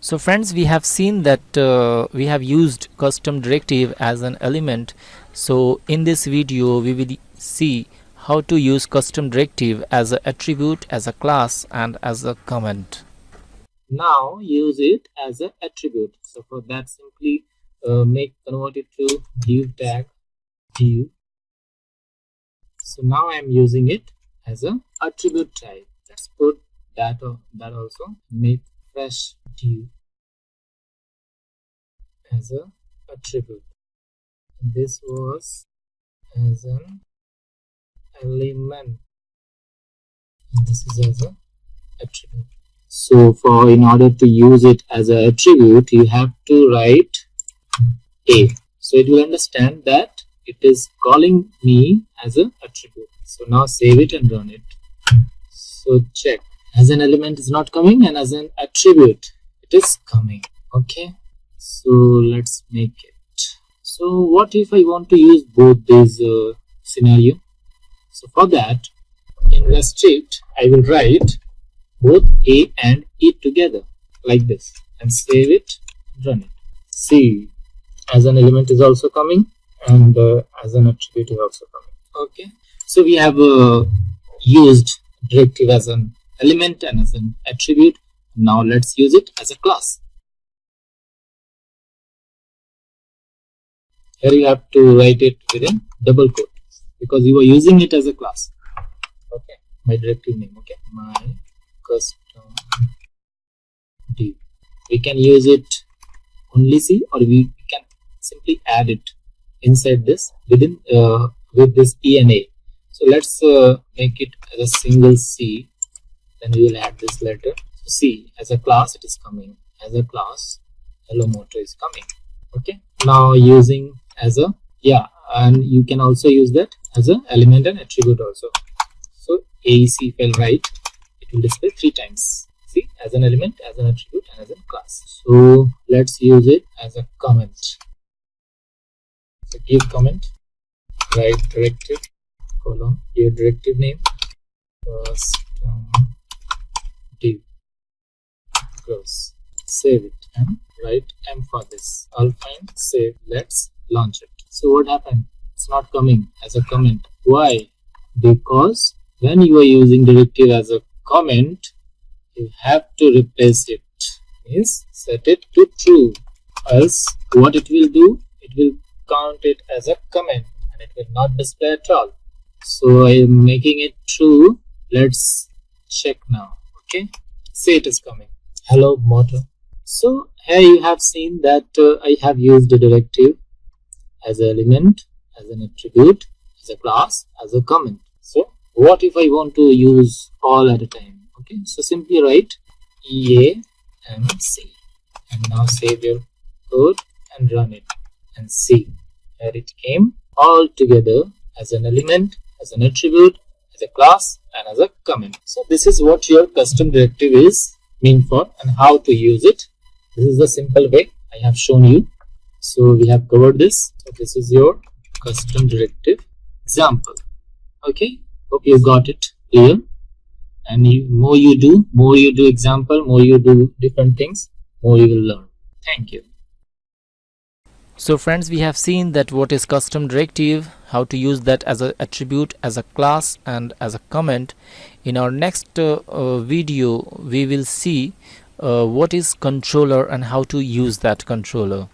So friends, we have seen that we have used custom directive as an element. So in this video we will see how to use custom directive as an attribute, as a class, and as a comment. Now use it as an attribute. So for that, simply convert it to div tag div. So now I am using it as an attribute type. Let's put that also. Make fresh div as a attribute. This was as an element, and this is as a attribute. So in order to use it as an attribute, you have to write a, so it will understand that it is calling me as an attribute. So now save it and run it. So check, as an element is not coming, and as an attribute it is coming. Okay, so let's make it. So what if I want to use both these scenario? So for that, in restrict I will write both a and e together like this, and save it, run it. See, as an element is also coming, and as an attribute is also coming. Okay, so we have used directive as an element and as an attribute. Now let's use it as a class. Here you have to write it within double quote because you are using it as a class. Okay, my directive name. Okay, my custom div. We can use it only C, or we can simply add it inside this within with this E and A. So let's make it as a single C. Then we will add this letter. So C, as a class it is coming. As a class, hello motor is coming. Okay, now using as a, and you can also use that as an element and attribute also. So AEC, if I write, it will display 3 times. See, as an element, as an attribute, and as a class. So let's use it as a comment. So give comment, write directive, colon, your directive name, custom div, close, save it, and write M for this. All fine, save, let's launch it. So what happened? It's not coming as a comment. Why? Because when you are using directive as a comment, you have to replace it. Means set it to true. Else what it will do? It will count it as a comment and it will not display at all. So I am making it true. Let's check now. Okay, say it is coming. Hello motor. So here you have seen that I have used a directive as an element, as an attribute, as a class, as a comment. So what if I want to use all at a time? Okay, so simply write EAMC and now save your code and run it and see. Here it came all together as an element, as an attribute, as a class, and as a comment. So this is what your custom directive is meant for and how to use it. This is the simple way I have shown you. So we have covered this. So this is your custom directive example. Okay, hope you got it clear. And more you do example, more you do different things, more you will learn. Thank you. So friends, we have seen that what is custom directive, how to use that as an attribute, as a class, and as a comment. In our next video we will see what is controller and how to use that controller.